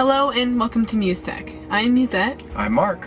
Hello and welcome to Muse Tech. I am Musette. I'm Mark.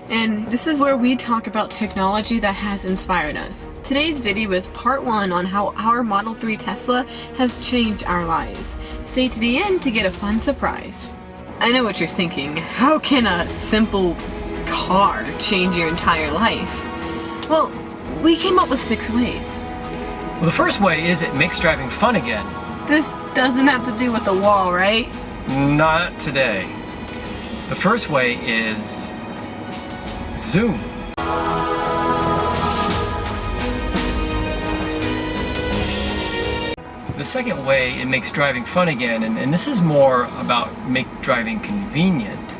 And this is where we talk about technology that has inspired us. Today's video is part 1 on how our Model 3 Tesla has changed our lives. Stay to the end to get a fun surprise. I know what you're thinking. How can a simple car change your entire life? Well, we came up with 6 ways. Well, the first way is it makes driving fun again. This doesn't have to do with the wall, right? Not today. The first way is zoom. The second way it makes driving fun again, and this is more about make driving convenient.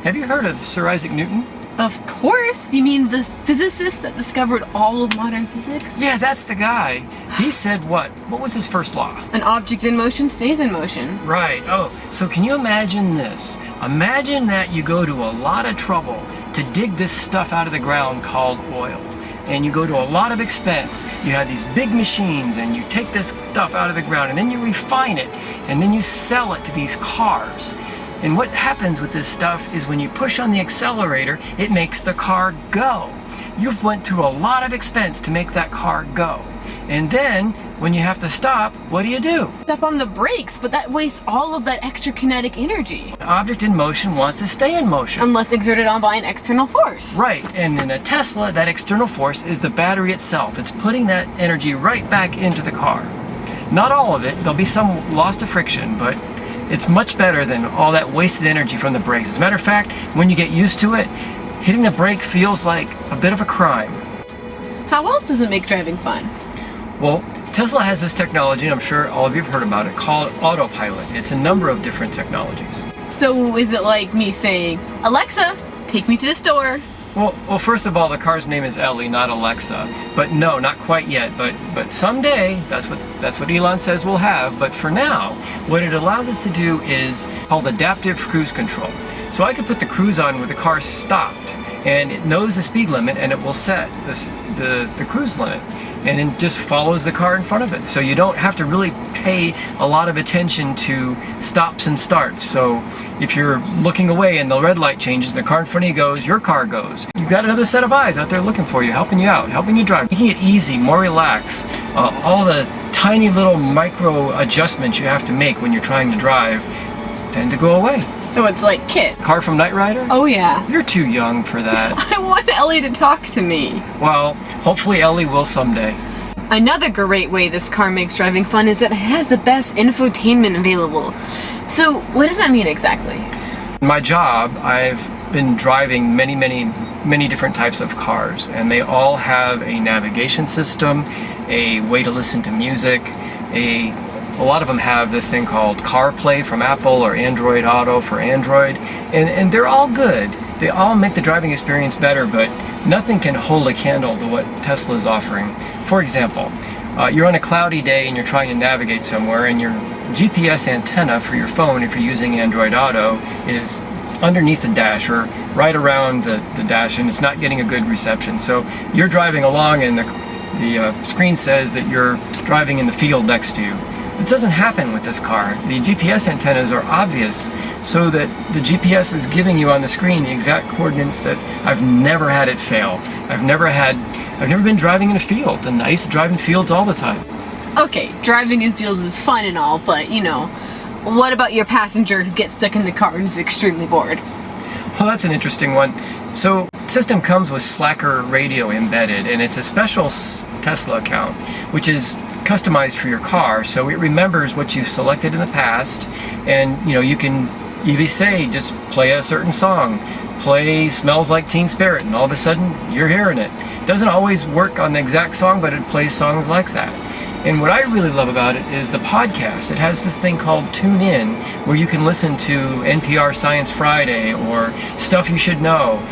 Have you heard of Sir Isaac Newton? Of course! You mean the physicist that discovered all of modern physics? Yeah, that's the guy. He said what? What was his first law? An object in motion stays in motion. Right. Oh, so can you imagine this? Imagine that you go to a lot of trouble to dig this stuff out of the ground called oil. And you go to a lot of expense. You have these big machines and you take this stuff out of the ground and then you refine it and then you sell it to these cars. And what happens with this stuff is when you push on the accelerator, it makes the car go. You've went through a lot of expense to make that car go. And then, when you have to stop, what do? Step on the brakes, but that wastes all of that extra kinetic energy. An object in motion wants to stay in motion. Unless exerted on by an external force. Right, and in a Tesla, that external force is the battery itself. It's putting that energy right back into the car. Not all of it, there'll be some loss to friction, but it's much better than all that wasted energy from the brakes. As a matter of fact, when you get used to it, hitting the brake feels like a bit of a crime. How else does it make driving fun? Well, Tesla has this technology, and I'm sure all of you have heard about it, called autopilot. It's a number of different technologies. So is it like me saying, Alexa, take me to the store? Well, first of all, the car's name is Ellie, not Alexa. But no, not quite yet. But someday, that's what Elon says we'll have. But for now, what it allows us to do is called adaptive cruise control. So I could put the cruise on where the car stopped, and it knows the speed limit, and it will set the cruise limit, and then just follows the car in front of it. So you don't have to really pay a lot of attention to stops and starts. So if you're looking away and the red light changes and the car in front of you goes, your car goes. You've got another set of eyes out there looking for you, helping you out, helping you drive, making it easy, more relaxed. All the tiny little micro adjustments you have to make when you're trying to drive tend to go away. So it's like KIT. Car from Knight Rider? Oh yeah. You're too young for that. I want Ellie to talk to me. Well, hopefully Ellie will someday. Another great way this car makes driving fun is that it has the best infotainment available. So what does that mean exactly? In my job, I've been driving many different types of cars, and they all have a navigation system, a way to listen to music, a lot of them have this thing called CarPlay from Apple or Android Auto for Android, and they're all good. They all make the driving experience better, but nothing can hold a candle to what Tesla is offering. For example, you're on a cloudy day and you're trying to navigate somewhere, and your GPS antenna for your phone, if you're using Android Auto, is underneath the dash or right around the dash, and it's not getting a good reception. So you're driving along and the screen says that you're driving in the field next to you. It doesn't happen with this car. The GPS antennas are obvious, so that the GPS is giving you on the screen the exact coordinates that I've never had it fail. I've never been driving in a field, and I used to drive in fields all the time. Okay, driving in fields is fun and all, but you know, what about your passenger who gets stuck in the car and is extremely bored? Well, that's an interesting one. So, the system comes with Slacker radio embedded, and it's a special Tesla account, which is customized for your car, so it remembers what you've selected in the past, and you can either say just play a certain song, play Smells Like Teen Spirit, and all of a sudden you're hearing it. It doesn't always work on the exact song, but it plays songs like that. And what I really love about it is the podcast. It has this thing called TuneIn, where you can listen to NPR Science Friday or Stuff You Should Know.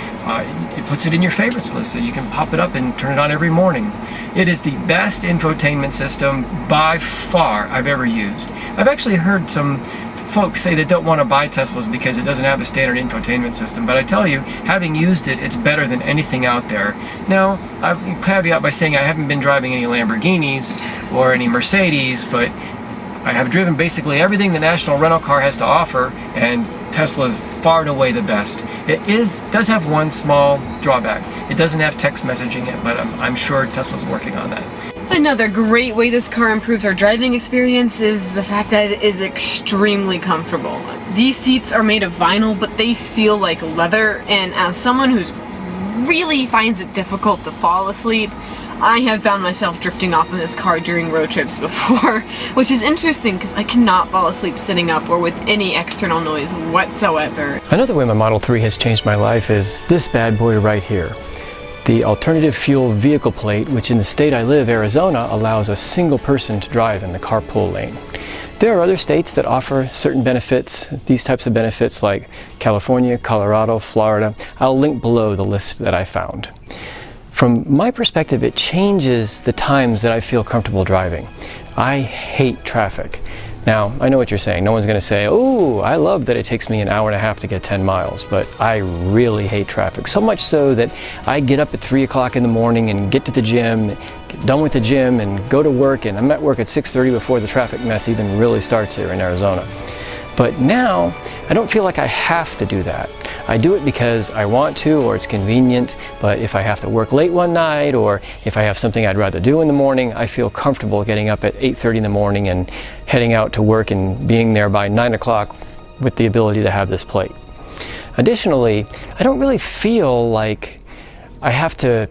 It puts it in your favorites list, so you can pop it up and turn it on every morning. It is the best infotainment system by far I've ever used. I've actually heard some folks say they don't want to buy Teslas because it doesn't have a standard infotainment system, but I tell you, having used it, it's better than anything out there. Now, I'll caveat by saying I haven't been driving any Lamborghinis or any Mercedes, but I have driven basically everything the National Rental Car has to offer, and Tesla is far and away the best. It does have one small drawback. It doesn't have text messaging it, but I'm sure Tesla's working on that. Another great way this car improves our driving experience is the fact that it is extremely comfortable. These seats are made of vinyl, but they feel like leather, and as someone who's really finds it difficult to fall asleep, I have found myself drifting off in this car during road trips before, which is interesting because I cannot fall asleep sitting up or with any external noise whatsoever. Another way my Model 3 has changed my life is this bad boy right here. The alternative fuel vehicle plate, which in the state I live, Arizona, allows a single person to drive in the carpool lane. There are other states that offer certain benefits, these types of benefits like California, Colorado, Florida. I'll link below the list that I found. From my perspective, it changes the times that I feel comfortable driving. I hate traffic. Now, I know what you're saying. No one's going to say, oh, I love that it takes me an hour and a half to get 10 miles, but I really hate traffic. So much so that I get up at 3 o'clock in the morning and get to the gym, get done with the gym and go to work, and I'm at work at 6:30 before the traffic mess even really starts here in Arizona. But now, I don't feel like I have to do that. I do it because I want to, or it's convenient, but if I have to work late one night, or if I have something I'd rather do in the morning, I feel comfortable getting up at 8:30 in the morning and heading out to work and being there by 9 o'clock with the ability to have this plate. Additionally, I don't really feel like I have to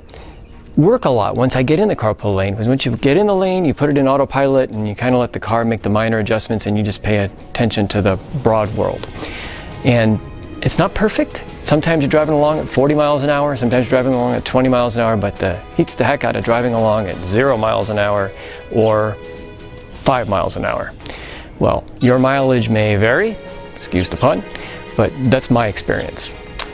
work a lot once I get in the carpool lane, because once you get in the lane, you put it in autopilot and you kind of let the car make the minor adjustments and you just pay attention to the broad world. And it's not perfect. Sometimes you're driving along at 40 miles an hour, sometimes you're driving along at 20 miles an hour, but heats the heck out of driving along at 0 miles an hour or 5 miles an hour. Well, your mileage may vary, excuse the pun, but that's my experience.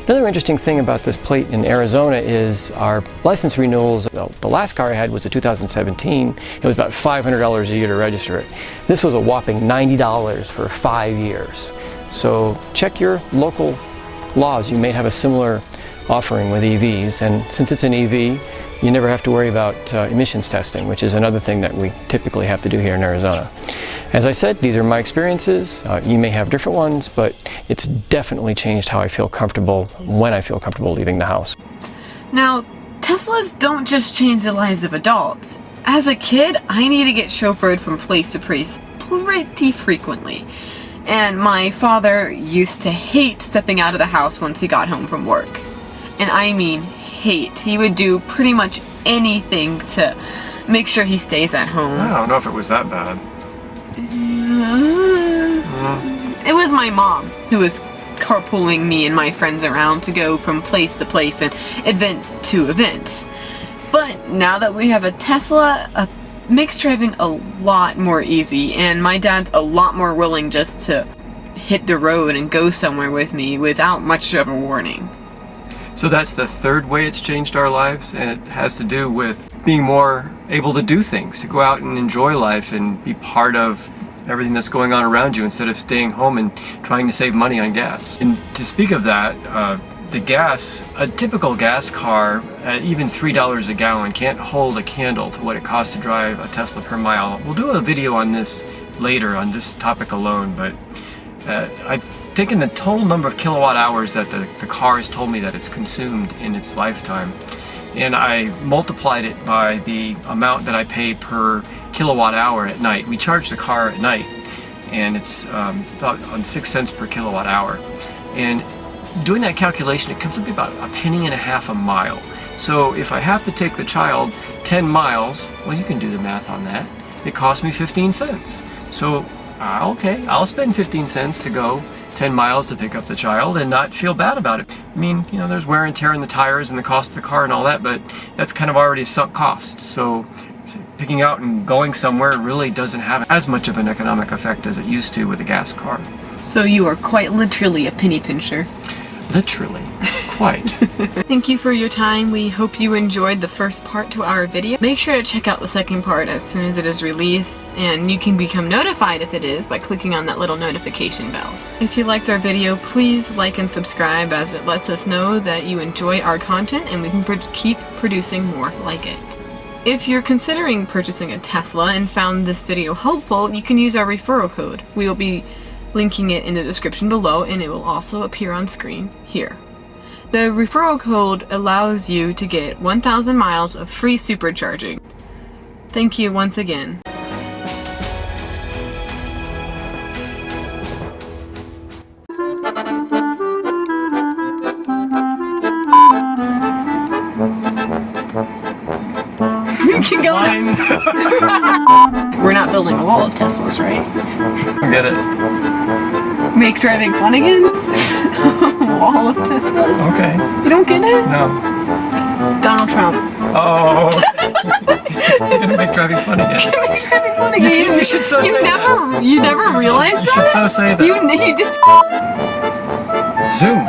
Another interesting thing about this plate in Arizona is our license renewals. The last car I had was a 2017. It was about $500 a year to register it. This was a whopping $90 for 5 years. So check your local laws. You may have a similar offering with EVs, and since it's an EV, you never have to worry about emissions testing, which is another thing that we typically have to do here in Arizona. As I said, these are my experiences. You may have different ones, but it's definitely changed how I feel comfortable when I feel comfortable leaving the house. Now, Teslas don't just change the lives of adults. As a kid, I need to get chauffeured from place to place pretty frequently. And my father used to hate stepping out of the house once he got home from work. And I mean hate. He would do pretty much anything to make sure he stays at home. I don't know if it was that bad. It was my mom who was carpooling me and my friends around to go from place to place and event to event. But now that we have a Tesla, makes driving a lot more easy, and my dad's a lot more willing just to hit the road and go somewhere with me without much of a warning. So that's the third way it's changed our lives, and it has to do with being more able to do things, to go out and enjoy life and be part of everything that's going on around you instead of staying home and trying to save money on gas. And to speak of that, the gas, a typical gas car at even $3 a gallon can't hold a candle to what it costs to drive a Tesla per mile. We'll do a video on this later on this topic alone, but I've taken the total number of kilowatt hours that the car has told me that it's consumed in its lifetime, and I multiplied it by the amount that I pay per kilowatt hour at night. We charge the car at night, and it's about on 6 cents per kilowatt hour. And doing that calculation, it comes to be about $0.015 a mile. So if I have to take the child 10 miles, well, you can do the math on that. It costs me 15 cents. So, okay, I'll spend 15 cents to go 10 miles to pick up the child and not feel bad about it. I mean, you know, there's wear and tear in the tires and the cost of the car and all that, but that's kind of already sunk cost. So picking out and going somewhere really doesn't have as much of an economic effect as it used to with a gas car. So you are quite literally a penny pincher. Literally. Quite. Thank you for your time. We hope you enjoyed the first part to our video. Make sure to check out the second part as soon as it is released, and you can become notified if it is by clicking on that little notification bell. If you liked our video, please like and subscribe, as it lets us know that you enjoy our content and we can keep producing more like it. If you're considering purchasing a Tesla and found this video helpful, you can use our referral code. We will be linking it in the description below, and it will also appear on screen here. The referral code allows you to get 1,000 miles of free supercharging. Thank you once again. Keep going. We're not building a wall of Teslas, right? Get it. Make driving fun again? Wall of Teslas? Okay. You don't get it? No. Donald Trump. Oh. You're gonna make driving fun again. Make driving fun again. You should so say that. You never realized You should so say that. You need. Zoom.